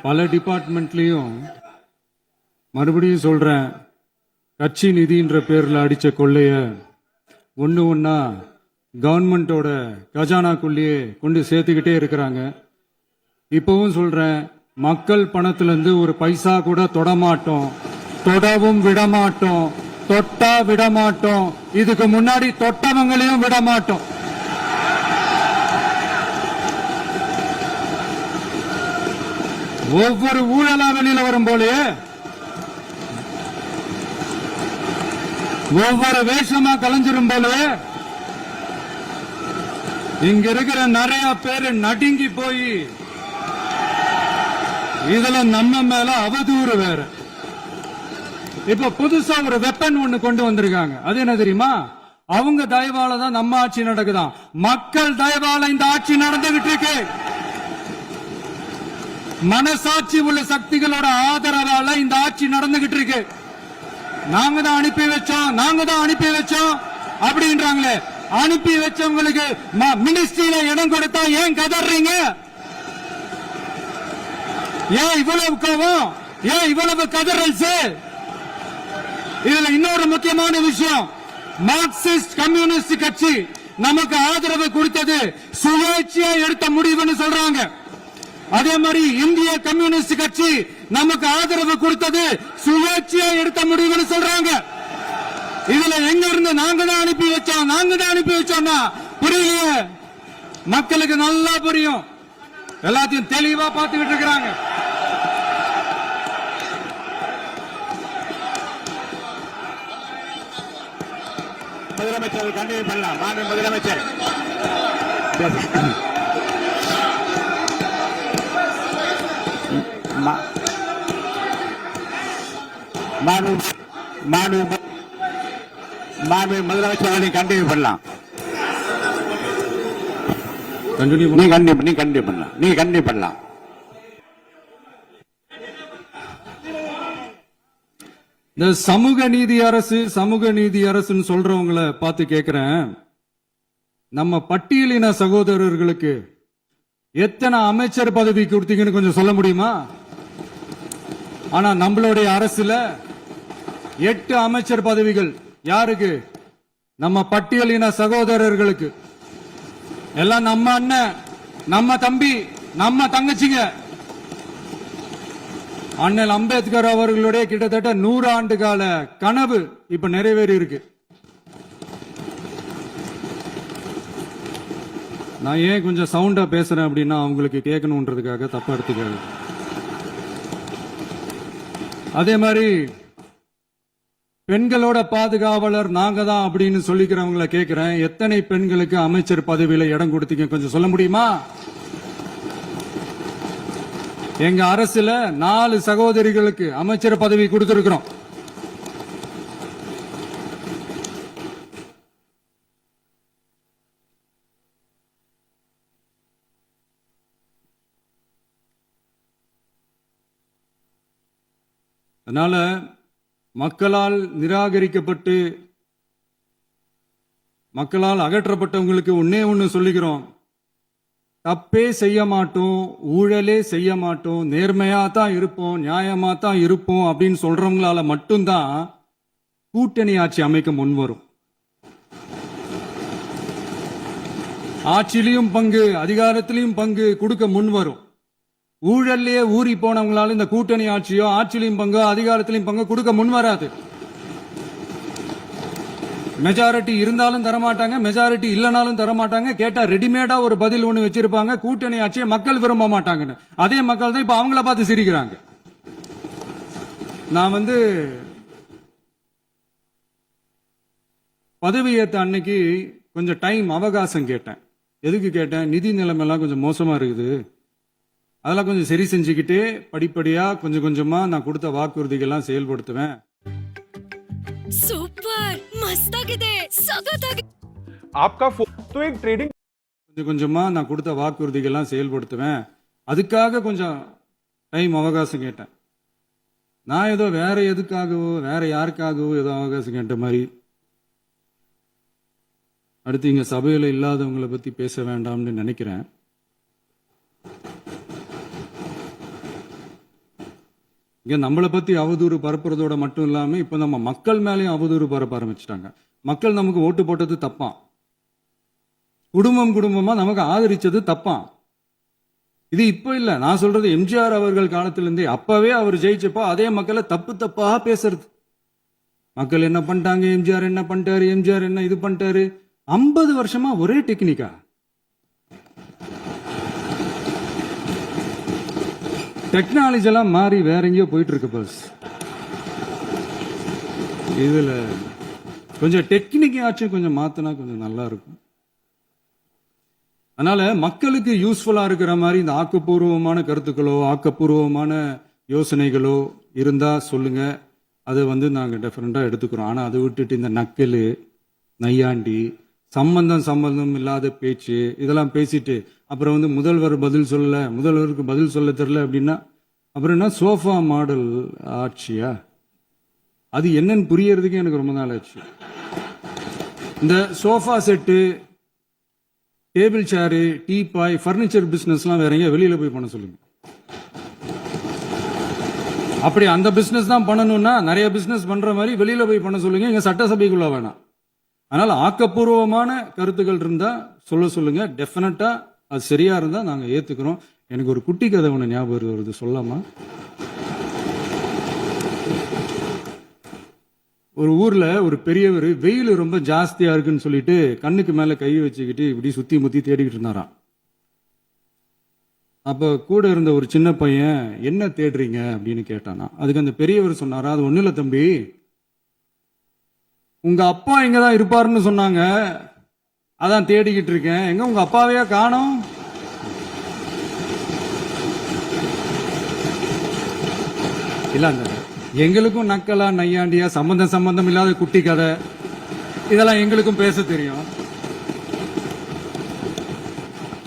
பல டிபார்ட்மெண்ட்லயும் மறுபடியும் சொல்றேன், கட்சி நிதின்ற பேர்ல அடிச்ச கொள்ளைய ஒண்ணு ஒண்ணா கவர்மெண்டோட கஜானாக்குள்ளேயே கொண்டு சேர்த்துக்கிட்டே இருக்கிறாங்க. இப்பவும் சொல்றேன், மக்கள் பணத்துல இருந்து ஒரு பைசா கூட தொடமாட்டோம், தொடவும் விடமாட்டோம், தொட்டா விடமாட்டோம், இதுக்கு முன்னாடி தொட்டவங்களையும் விடமாட்டோம். ஒவ்வொரு ஊழலா வெளியில வரும் போலே, ஒவ்வொரு வேஷமா கலைஞ்சிரும் போலே, இங்க இருக்கிற நிறைய பேரு நடுங்கி போய் இதுல நம்ம மேல அவதூறு வேற. இப்ப புதுசா ஒரு வெப்பன் ஒண்ணு கொண்டு வந்திருக்காங்க. அது என்ன தெரியுமா? அவங்க தயவால தான் நம்ம ஆட்சி நடக்குதான். மக்கள் தயவால இந்த ஆட்சி நடந்துகிட்டு இருக்கு. மனசாட்சி உள்ள சக்திகளோட ஆதரவால இந்த ஆட்சி நடந்துகிட்டு இருக்கு. நாங்க தான் அனுப்பி வச்சோம், நாங்க தான் அனுப்பி வச்சோம் அப்படின்றாங்களே. அனுப்பி வச்சவங்களுக்கு மினிஸ்ட்ரியில இடம் கொடுத்தா ஏன் கதறீங்க? ஏன் இவ்வளவு கோவம்? ஏன் இவ்வளவு கதறல்ஸ்? இதுல இன்னொரு முக்கியமான விஷயம், மார்க்சிஸ்ட் கம்யூனிஸ்ட் கட்சி நமக்கு ஆதரவு கொடுத்தது சுயேட்சையா எடுத்த முடிவுன்னு சொல்றாங்க. அதே மாதிரி இந்திய கம்யூனிஸ்ட் கட்சி நமக்கு ஆதரவு கொடுத்தது சுயேட்சையா எடுத்த முடிவுன்னு சொல்றாங்க. இதுல எங்க இருந்து நாங்க தான் அனுப்பி வச்சோம், நாங்க தான் அனுப்பி வச்சோம்னா புரியலையே. மக்களுக்கு நல்லா புரியும், எல்லாத்தையும் தெளிவா பார்த்துக்கிட்டு இருக்கிறாங்க. முதலமைச்சர் கண்டிப்பாக பண்ணலாம். மாண்பு முதலமைச்சர் முதலமைச்சர் கண்டிப்பாக பண்ணலாம். நீ கண்டிப்பாக பண்ணலாம். நீ கண்டிப்பாக பண்ணலாம். இந்த சமூக நீதி அரசு, சமூக நீதி அரசுன்னு சொல்றவங்களை பார்த்து கேட்கிறேன், நம்ம பட்டியலின சகோதரர்களுக்கு எத்தனை அமைச்சர் பதவி கொடுத்தீங்கன்னு கொஞ்சம் சொல்ல முடியுமா? ஆனா நம்மளுடைய அரசுல 8 அமைச்சர் பதவிகள் யாருக்கு? நம்ம பட்டியலின சகோதரர்களுக்கு. எல்லாம் நம்ம அண்ணன், நம்ம தம்பி, நம்ம தங்கச்சிங்க. அண்ணல் அம்பேத்கர் அவர்களுடைய கிட்டத்தட்ட 100 ஆண்டு கால கனவு இப்ப நிறைவேறி இருக்கு. நான் ஏன் கொஞ்சம் சவுண்டா பேசுறேன் அப்படின்னா அவங்களுக்கு கேட்கணுன்றதுக்காக, தப்பா எடுத்துக்காது. அதே மாதிரி பெண்களோட பாதுகாவலர் நாங்க தான் அப்படின்னு சொல்லிக்கிறவங்களை கேட்கிறேன், எத்தனை பெண்களுக்கு அமைச்சர் பதவியில இடம் கொடுத்தீங்க கொஞ்சம் சொல்ல முடியுமா? எங்க அரசுல 4 சகோதரிகளுக்கு அமைச்சர் பதவி கொடுத்திருக்கிறோம். அதனால மக்களால் நிராகரிக்கப்பட்டு மக்களால் அகற்றப்பட்டவங்களுக்கு ஒண்ணு சொல்லிக்கிறோம், தப்பே செய்ய மாட்டோம், ஊழலே செய்ய மாட்டோம், நேர்மையா தான் இருப்போம், நியாயமா தான் இருப்போம் அப்படின்னு சொல்றவங்களால மட்டும்தான் கூட்டணி ஆட்சி அமைக்க முன்வரும். ஆட்சியிலையும் பங்கு, அதிகாரத்திலையும் பங்கு கொடுக்க முன்வரும். ஊழல்லையே ஊறி போனவங்களால இந்த கூட்டணி ஆட்சியோ, ஆட்சியிலையும் பங்கு, அதிகாரத்திலையும் பங்கு கொடுக்க முன்வராது. மெஜாரிட்டி இருந்தாலும் தரமாட்டாங்க, மெஜாரிட்டி இல்லைனாலும் தரமாட்டாங்க. கேட்டா ரெடிமேடா ஒரு பதில் ஒண்ணு வச்சிருப்பாங்க, கூட்டணி ஆட்சியை மக்கள் விரும்ப மாட்டாங்கன்னு. அதே மக்கள் தான் இப்ப அவங்கள பார்த்து சிரிக்கிறாங்க. நான் பதவி ஏத்த அன்னைக்கு கொஞ்சம் டைம் அவகாசம் கேட்டேன். எதுக்கு கேட்டேன்? நிதி நிலைமைலாம் கொஞ்சம் மோசமா இருக்குது, அதெல்லாம் கொஞ்சம் சரி செஞ்சுக்கிட்டு படிப்படியா கொஞ்சம் கொஞ்சமா நான் கொடுத்த வாக்குறுதிகள்லாம் செயல்படுத்துவேன். ಸೂಪರ್ ಮಸ್ತ್ ಆಗಿದೆ ಸಗತ್ತಾಗಿದೆ आपका तो एक ट्रेडिंग கொஞ்சம் கொஞ்சமா நான் கொடுத்த வாக்குறுதிகள்லாம் செயல்படுத்துவேன். அதுக்காக கொஞ்சம் டைம் அவகாசம் கேட்டேன். நான் ஏதோ வேற எதுக்காகவோ வேற யாருக்காகவோ ஏதோ அவகாசம் கேட்ட மாதிரி. அடுத்து இங்க சபையில இல்லாதவங்களை பத்தி பேச வேண்டாம்னு நினைக்கிறேன். இங்க நம்மளை பத்தி அவதூறு பரப்புறதோட மட்டும் இல்லாம இப்ப நம்ம மக்கள் மேலேயும் அவதூறு பரப்ப ஆரம்பிச்சிட்டாங்க. மக்கள் நமக்கு ஓட்டு போட்டது தப்பான், குடும்பம் குடும்பமா நமக்கு ஆதரிச்சது தப்பான். இது இப்ப இல்ல, நான் சொல்றது எம்ஜிஆர் அவர்கள் காலத்திலிருந்தே. அப்பவே அவர் ஜெயிச்சப்போ அதே மக்களை தப்பு தப்பா பேசுறது. மக்கள் என்ன பண்ணிட்டாங்க, எம்ஜிஆர் என்ன பண்ணிட்டாரு, எம்ஜிஆர் என்ன இது பண்ணிட்டாரு. 50 வருஷமா ஒரே டெக்னிக்கா. டெக்னாலஜி எல்லாம் மாறி வேற எங்கேயோ போயிட்டு இருக்கு பஸ். இதுல கொஞ்சம் டெக்னிக்காச்சும் கொஞ்சம் மாத்தினா கொஞ்சம் நல்லா இருக்கும். அதனால மக்களுக்கு யூஸ்ஃபுல்லா இருக்கிற மாதிரி இந்த ஆக்கப்பூர்வமான கருத்துக்களோ ஆக்கப்பூர்வமான யோசனைகளோ இருந்தா சொல்லுங்க, அதை நாங்க டெஃபரெண்டா எடுத்துக்கிறோம். ஆனா அதை விட்டுட்டு இந்த நக்கல் நையாண்டி சம்பந்தம் இல்லாத பேச்சு இதெல்லாம் பேசிட்டு அப்புறம் முதல்வர் பதில் சொல்லல, முதல்வருக்கு பதில் சொல்ல தெரியல அப்படின்னா அப்புறம் என்ன சோஃபா மாடல் ஆட்சியா? அது என்னன்னு புரியறதுக்கு எனக்கு ரொம்ப நாள் ஆச்சு. இந்த sofa set, table chair, teapoy, furniture பிசினஸ்லாம் வேற எங்க வெளியில போய் பண்ண சொல்லுங்க. அப்படி அந்த பிசினஸ் தான் பண்ணணும்னா நிறைய பிசினஸ் பண்ற மாதிரி வெளியில போய் பண்ண சொல்லுங்க, இங்க சட்டசபைக்குள்ள வேணாம். அதனால ஆக்கப்பூர்வமான கருத்துக்கள் இருந்தா சொல்லுங்க, டெஃபினட்டா அது சரியா இருந்தா நாங்க ஏத்துக்கிறோம். எனக்கு ஒரு குட்டி கதை ஒண்ணு ஞாபகம் வருது, சொல்லாமா? ஒரு ஊர்ல ஒரு பெரியவர் வெயில் ரொம்ப ஜாஸ்தியா இருக்குன்னு சொல்லிட்டு கண்ணுக்கு மேல கை வச்சுக்கிட்டு இப்படி சுத்தி முத்தி தேடிக்கிட்டு இருந்தாராம். அப்ப கூட இருந்த ஒரு சின்ன பையன் என்ன தேடுறீங்க அப்படின்னு கேட்டானா. அதுக்கு அந்த பெரியவர் சொன்னாரா, அது ஒண்ணு இல்ல தம்பி, உங்க அப்பா இங்கதான் இருப்பாருன்னு சொன்னாங்க, அதான் தேடிக்கிட்டு இருக்கேன். எங்க உங்க அப்பாவையா காணோம்? இல்ல அந்த எங்களுக்கும் நக்கலா நையாண்டியா சம்பந்தம் இல்லாத குட்டி கதை இதெல்லாம் எங்களுக்கும் பேச தெரியும்.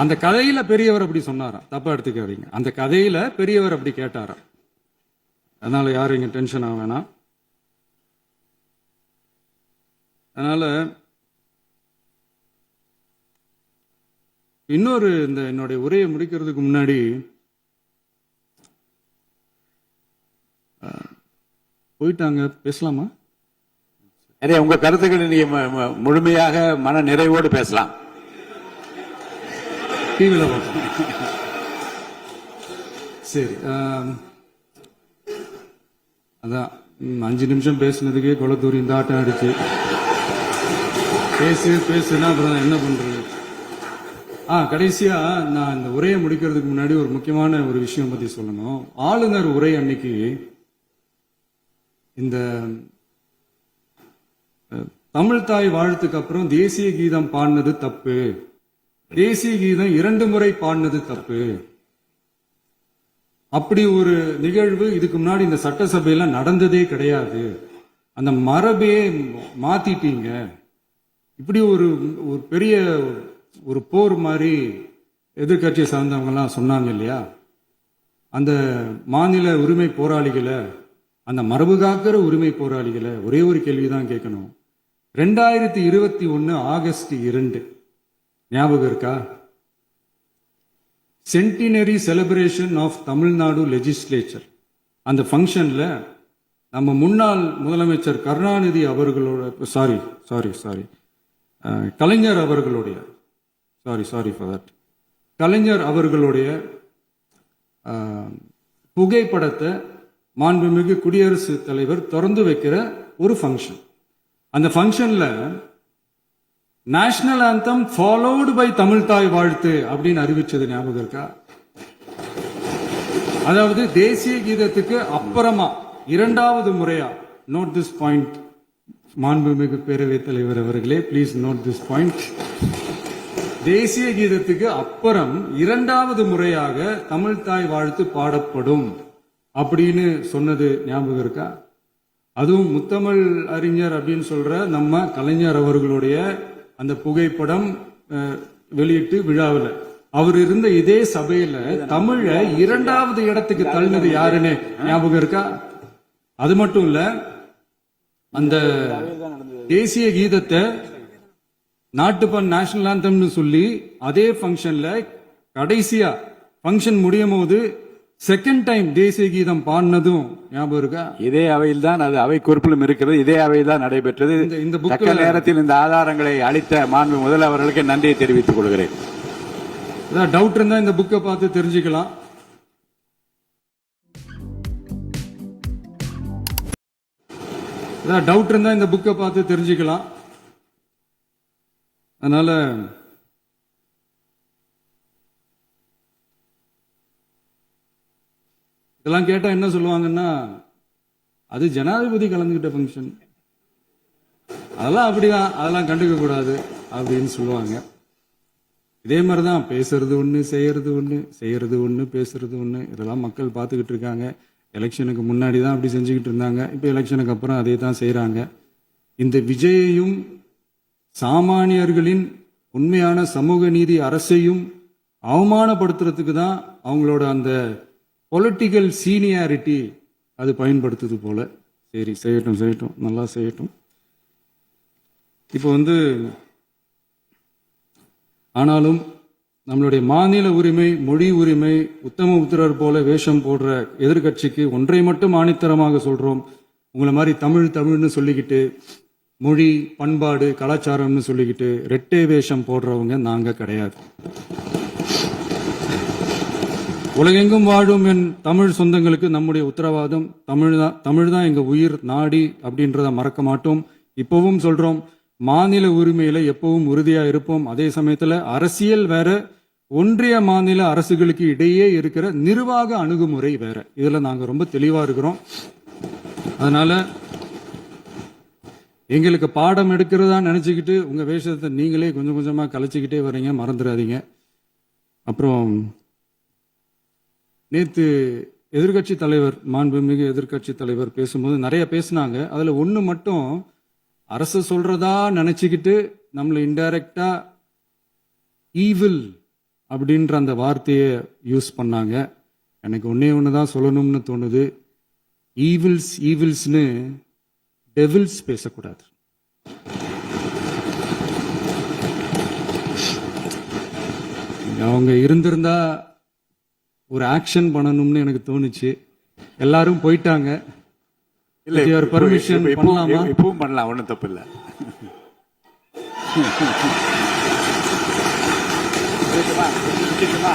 அந்த கதையில பெரியவர் அப்படி சொன்னாராம், தப்பா எடுத்துக்காதீங்க. அந்த கதையில பெரியவர் அப்படி கேட்டாராம். அதனால யாரும் இங்க டென்ஷன் ஆக வேணாம். அதனால இன்னொரு இந்த என்னுடைய உரையை முடிக்கிறதுக்கு முன்னாடி போயிட்டாங்க, பேசலாமா? உங்க கருத்துக்களை நீங்க முழுமையாக மன நிறைவோடு பேசலாம். டிவில சரி. அதான் 5 நிமிஷம் பேசுனதுக்கே கொளத்தூரி இந்த ஆட்டம் அடிச்சு பேசுனா அப்புறம் என்ன பண்றது? கடைசியா நான் இந்த உரையை முடிக்கிறதுக்கு முன்னாடி ஒரு முக்கியமான ஒரு விஷயம் பத்தி சொல்லணும். ஆளுநர் உரை அன்னைக்கு இந்த தமிழ் தாய் வாழ்த்துக்கு அப்புறம் தேசிய கீதம் பாடினது தப்பு, தேசிய கீதம் 2 முறை பாடினது தப்பு, அப்படி ஒரு நிகழ்வு இதுக்கு முன்னாடி இந்த சட்டசபையில நடந்ததே கிடையாது, அந்த மரபே மாத்திட்டீங்க, இப்படி ஒரு பெரிய ஒரு போர் மாதிரி எதிர்கட்சியை சார்ந்தவங்க எல்லாம் சொன்னாங்க இல்லையா? அந்த மாநில உரிமை போராளிகளை, அந்த மரபு காக்கிற உரிமை போராளிகளை ஒரே ஒரு கேள்விதான் கேட்கணும். 2021 ஆகஸ்ட் 2 ஞாபகம் இருக்கா? Centenary celebration of Tamil Nadu legislature. அந்த ஃபங்க்ஷன்ல நம்ம முன்னாள் முதலமைச்சர் கருணாநிதி அவர்களோட கலைஞர் அவர்களுடைய கலைஞர் அவர்களுடைய புகைப்படத்தை மாண்புமிகு குடியரசுத் தலைவர் திறந்து வைக்கிற ஒரு ஃபங்க்ஷன். அந்த ஃபங்க்ஷன்ல national anthem followed by Tamil Thai Vazhthu அப்படின்னு அறிவிச்சது ஞாபகம் இருக்கா? அதாவது தேசிய கீதத்துக்கு அப்புறமா 2வது முறையா, நோட் திஸ் பாயிண்ட் மாண்புமிகு பேரவைத் தலைவர் அவர்களே, பிளீஸ் நோட் திஸ் பாயிண்ட். தேசிய கீதத்துக்கு அப்புறம் 2வது முறையாக தமிழ் தாய் வாழ்த்து பாடப்படும் அப்படின்னு சொன்னது ஞாபகம் இருக்கா? அதுவும் முத்தமிழ் அறிஞர் அப்படின்னு சொல்ற நம்ம கலைஞர் அவர்களுடைய அந்த புகைப்படம் வெளியிட்டு விழாவில் அவர் இருந்த இதே சபையில தமிழ 2வது இடத்துக்கு தள்ளினது யாருன்னு ஞாபகம் இருக்கா? அது மட்டும் இல்ல, அந்த தேசிய கீதத்தை நாட்டுப்பண் நேஷனல் ஆந்தம்னு சொல்லி அதே ஃபங்க்ஷன்ல கடைசியா ஃபங்க்ஷன் முடியும் போது செகண்ட் டைம் தேசிய கீதம் பாடினதும் ஞாபகம் இருக்கா? இதே அவையில் தான் அது அவை குறிப்பிலும் இருக்கிறது. இதே அவையில் தான் நடைபெற்றது. இந்த தக்க நேரத்தில் இந்த ஆதாரங்களை அளித்த மாண்பு முதல்வர்களுக்கு நன்றியை தெரிவித்துக் கொள்கிறேன். ஏதாவது டவுட் இருந்தா இந்த புக்கை பார்த்து தெரிஞ்சுக்கலாம். ஏதாவது டவுட் இருந்தா இந்த புக்கை பார்த்து தெரிஞ்சுக்கலாம். அதனால இதெல்லாம் கேட்டா என்ன சொல்லுவாங்கன்னா, அது ஜனாதிபதி கலந்துகிட்ட ஃபங்க்ஷன், அதெல்லாம் அப்படிதான், அதெல்லாம் கண்டுக்க கூடாது அப்படின்னு சொல்லுவாங்க. இதே மாதிரிதான் பேசுறது ஒண்ணு, செய்யறது ஒண்ணு, செய்யறது ஒண்ணு, பேசுறது ஒண்ணு. இதெல்லாம் மக்கள் பார்த்துக்கிட்டு இருக்காங்க. எலெக்ஷனுக்கு முன்னாடி தான் அப்படி செஞ்சுக்கிட்டு இருந்தாங்க. இப்போ எலெக்ஷனுக்கு அப்புறம் அதே தான் செய்யறாங்க. இந்த விஜயையும் சாமானியர்களின் உண்மையான சமூக நீதி அரசையும் அவமானப்படுத்துறதுக்கு தான் அவங்களோட அந்த பொலிட்டிக்கல் சீனியாரிட்டி அது பயன்படுத்துது போல. சரி, செய்யட்டும் செய்யட்டும், நல்லா செய்யட்டும். இப்போ ஆனாலும் நம்மளுடைய மாநில உரிமை, மொழி உரிமை, உத்தம உத்தரர் போல வேஷம் போடுற எதிர்கட்சிக்கு ஒன்றை மட்டும் ஆணித்தரமாக சொல்றோம். உங்களை மாதிரி தமிழ்னு சொல்லிக்கிட்டு, மொழி, பண்பாடு, கலாச்சாரம்னு சொல்லிக்கிட்டு ரெட்டை வேஷம் போடுறவங்க நாங்க கிடையாது. உலகெங்கும் வாழும் என் தமிழ் சொந்தங்களுக்கு நம்முடைய உத்தரவாதம் தமிழ் தான் எங்க உயிர் நாடி அப்படின்றத மறக்க மாட்டோம். இப்பவும் சொல்றோம், மாநில உரிமையில எப்பவும் உறுதியா இருப்போம். அதே சமயத்துல அரசியல் வேற, ஒன்றிய மாநில அரசுகளுக்கு இடையே இருக்கிற நிர்வாக அணுகுமுறை வேற. இதுல நாங்க ரொம்ப தெளிவா இருக்கிறோம். அதனால எங்களுக்கு பாடம் எடுக்கிறதா நினைச்சுக்கிட்டு உங்க வேஷத்தை நீங்களே கொஞ்சம் கொஞ்சமா கலைச்சிக்கிட்டே வர்றீங்க, மறந்துடாதீங்க. அப்புறம் நேத்து எதிர்கட்சி தலைவர், மாண்புமிகு எதிர்கட்சி தலைவர் பேசும்போது நிறைய பேசினாங்க. அதுல ஒண்ணு மட்டும் அரசு சொல்றதா நினைச்சுக்கிட்டு நம்மளை இன்டைரக்டா ஈவில் அப்படின்ற அந்த வார்த்தையை யூஸ் பண்ணாங்க. எனக்கு ஒண்ணுதான் சொல்லணும்னு தோணுது. ஈவில்ஸ்னு டெவில்ஸ் பேசக்கூடாது. அவங்க இருந்திருந்தா ஒரு ஆக்ஷன் பண்ணணும்னு எனக்கு தோணுச்சு. எல்லாரும் போயிட்டாங்க. இல்ல பர்மிஷன் பண்ணலாமா? இப்பவும் பண்ணலாம், ஒண்ணும் தப்பு இல்ல. நில்லுமா?